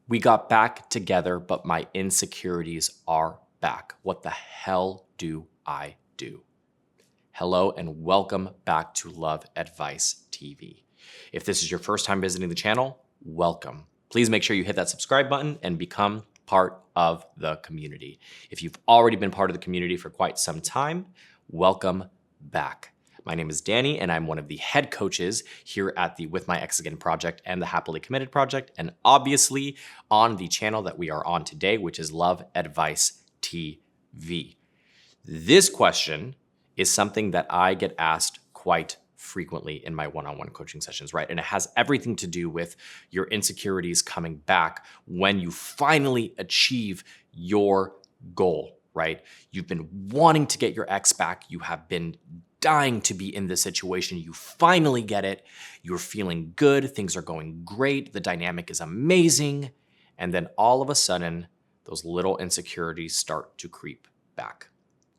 We got back together, but my insecurities are back. What the hell do I do? Hello and welcome back to Love Advice TV. If this is your first time visiting the channel, welcome. Please make sure you hit that subscribe button and become part of the community. If you've already been part of the community for quite some time, welcome back. My name is Danny, and I'm one of the head coaches here at the With My Ex Again project and the Happily Committed project, and obviously on the channel that we are on today, which is Love Advice TV. This question is something that I get asked quite frequently in my one-on-one coaching sessions, right? And it has everything to do with your insecurities coming back when you finally achieve your goal, right? You've been wanting to get your ex back. You have been dying to be in this situation. You finally get it. You're feeling good. Things are going great. The dynamic is amazing. And then all of a sudden, those little insecurities start to creep back.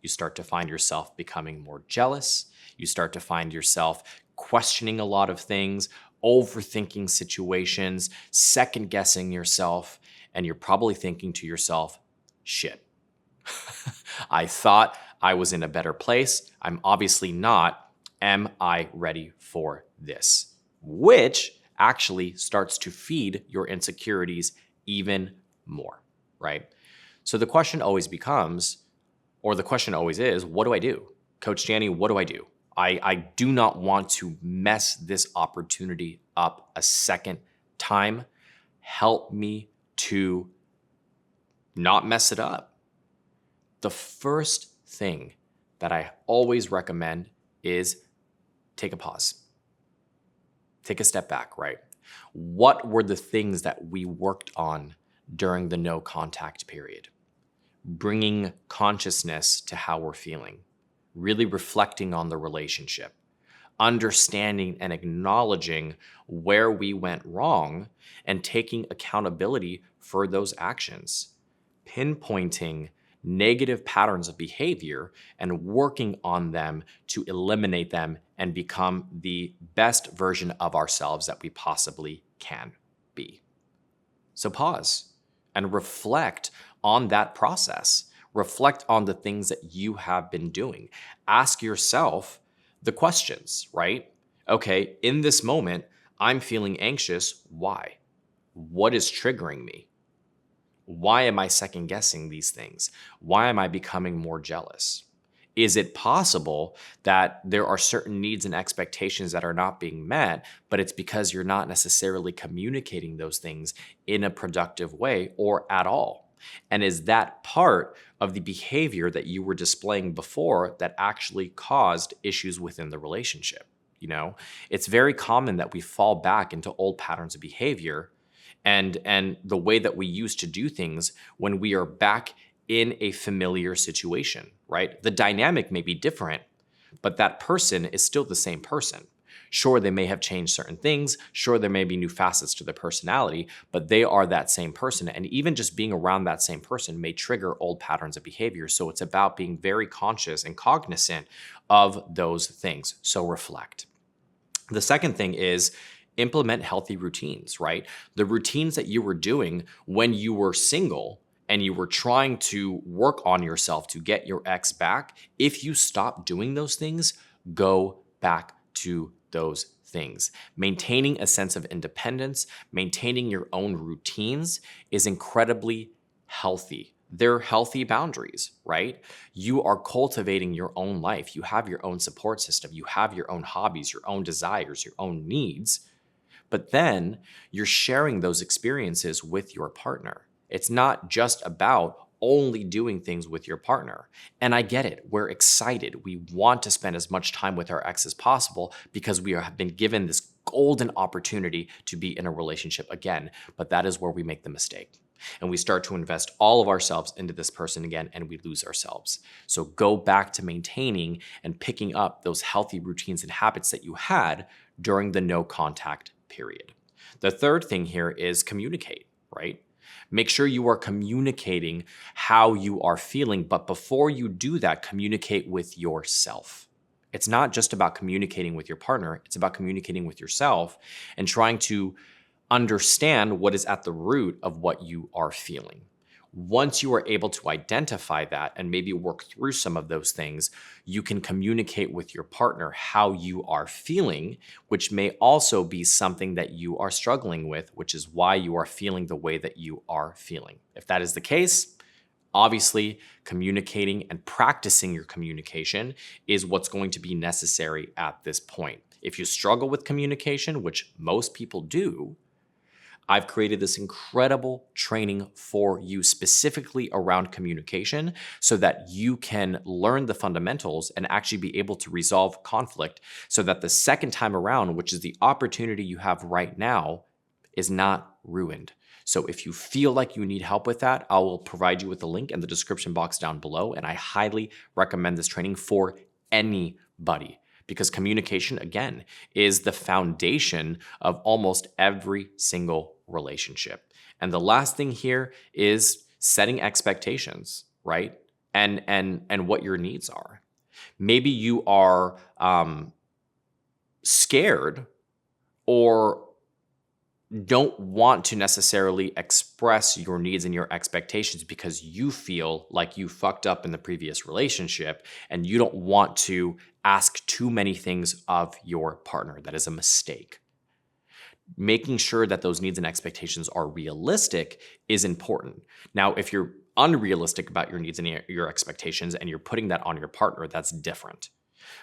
You start to find yourself becoming more jealous. You start to find yourself questioning a lot of things, overthinking situations, second guessing yourself, and you're probably thinking to yourself, shit, I thought I was in a better place. I'm obviously not. Am I ready for this? Which actually starts to feed your insecurities even more, right? So the question always becomes, or the question always is, what do I do? Coach Danny, what do I do? I do not want to mess this opportunity up a second time. Help me to not mess it up. The first thing that I always recommend is take a pause. Take a step back, right? What were the things that we worked on during the no contact period? Bringing consciousness to how we're feeling, really reflecting on the relationship, understanding and acknowledging where we went wrong and taking accountability for those actions, pinpointing negative patterns of behavior and working on them to eliminate them and become the best version of ourselves that we possibly can be. So pause and reflect on that process. Reflect on the things that you have been doing. Ask yourself the questions, right? Okay, in this moment, I'm feeling anxious. Why? What is triggering me? Why am I second guessing these things? Why am I becoming more jealous? Is it possible that there are certain needs and expectations that are not being met, but it's because you're not necessarily communicating those things in a productive way or at all? And is that part of the behavior that you were displaying before that actually caused issues within the relationship? You know, it's very common that we fall back into old patterns of behavior and the way that we used to do things when we are back in a familiar situation, right? The dynamic may be different, but that person is still the same person. Sure, they may have changed certain things. Sure, there may be new facets to their personality, but they are that same person. And even just being around that same person may trigger old patterns of behavior. So it's about being very conscious and cognizant of those things. So reflect. The second thing is implement healthy routines, right? The routines that you were doing when you were single and you were trying to work on yourself to get your ex back, if you stop doing those things, go back to those things. Maintaining a sense of independence, maintaining your own routines is incredibly healthy. They're healthy boundaries, right? You are cultivating your own life. You have your own support system. You have your own hobbies, your own desires, your own needs. But then you're sharing those experiences with your partner. It's not just about only doing things with your partner. And I get it. We're excited. We want to spend as much time with our ex as possible because we have been given this golden opportunity to be in a relationship again. But that is where we make the mistake. And we start to invest all of ourselves into this person again, and we lose ourselves. So go back to maintaining and picking up those healthy routines and habits that you had during the no contact period. The third thing here is communicate, right? Make sure you are communicating how you are feeling, but before you do that, communicate with yourself. It's not just about communicating with your partner, it's about communicating with yourself and trying to understand what is at the root of what you are feeling. Once you are able to identify that and maybe work through some of those things, you can communicate with your partner how you are feeling, which may also be something that you are struggling with, which is why you are feeling the way that you are feeling. If that is the case, obviously, communicating and practicing your communication is what's going to be necessary at this point. If you struggle with communication, which most people do, I've created this incredible training for you specifically around communication so that you can learn the fundamentals and actually be able to resolve conflict so that the second time around, which is the opportunity you have right now, is not ruined. So if you feel like you need help with that, I will provide you with a link in the description box down below. And I highly recommend this training for anybody, because communication, again, is the foundation of almost every single relationship. And the last thing here is setting expectations, right? And what your needs are. Maybe you are scared or don't want to necessarily express your needs and your expectations because you feel like you fucked up in the previous relationship and you don't want to ask too many things of your partner. That is a mistake. Making sure that those needs and expectations are realistic is important. Now, if you're unrealistic about your needs and your expectations and you're putting that on your partner, that's different.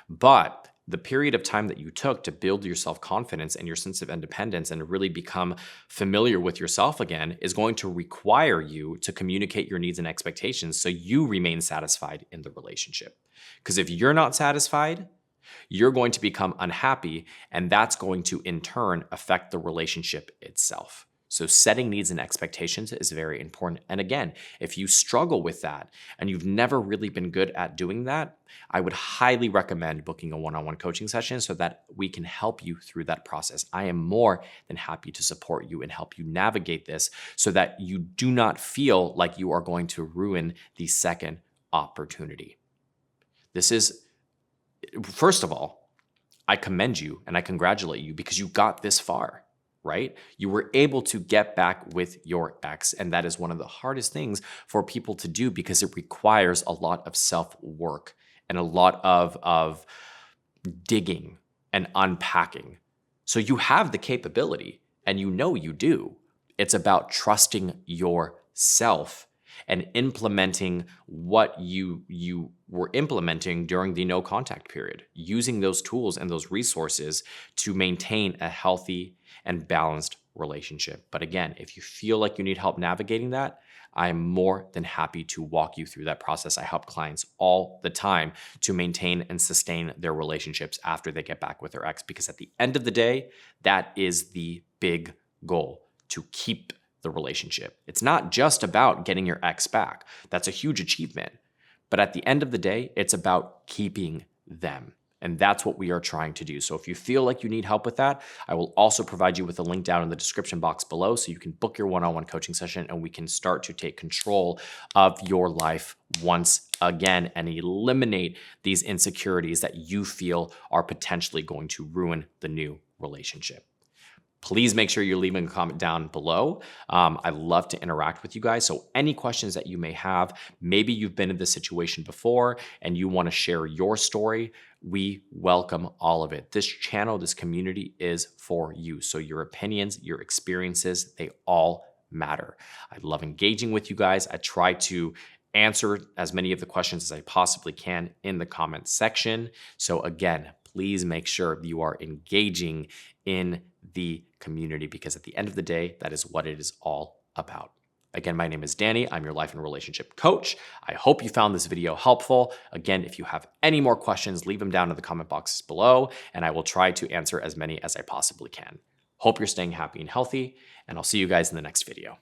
But the period of time that you took to build your self-confidence and your sense of independence and really become familiar with yourself again is going to require you to communicate your needs and expectations so you remain satisfied in the relationship. Because if you're not satisfied, you're going to become unhappy, and that's going to in turn affect the relationship itself. So setting needs and expectations is very important. And again, if you struggle with that and you've never really been good at doing that, I would highly recommend booking a one-on-one coaching session so that we can help you through that process. I am more than happy to support you and help you navigate this so that you do not feel like you are going to ruin the second opportunity. This is, first of all, I commend you and I congratulate you because you got this far. Right? You were able to get back with your ex. And that is one of the hardest things for people to do because it requires a lot of self-work and a lot of digging and unpacking. So you have the capability and you know you do. It's about trusting yourself and implementing what you were implementing during the no contact period, using those tools and those resources to maintain a healthy and balanced relationship. But again, if you feel like you need help navigating that, I'm more than happy to walk you through that process. I help clients all the time to maintain and sustain their relationships after they get back with their ex, because at the end of the day, that is the big goal, to keep the relationship. It's not just about getting your ex back. That's a huge achievement. But at the end of the day, it's about keeping them. And that's what we are trying to do. So if you feel like you need help with that, I will also provide you with a link down in the description box below so you can book your one-on-one coaching session and we can start to take control of your life once again and eliminate these insecurities that you feel are potentially going to ruin the new relationship. Please make sure you're leaving a comment down below. I love to interact with you guys. So any questions that you may have, maybe you've been in this situation before and you want to share your story, we welcome all of it. This channel, this community is for you. So your opinions, your experiences, they all matter. I love engaging with you guys. I try to answer as many of the questions as I possibly can in the comment section. So again, please make sure you are engaging in the community because at the end of the day, that is what it is all about. Again, my name is Danny. I'm your life and relationship coach. I hope you found this video helpful. Again, if you have any more questions, leave them down in the comment boxes below, and I will try to answer as many as I possibly can. Hope you're staying happy and healthy, and I'll see you guys in the next video.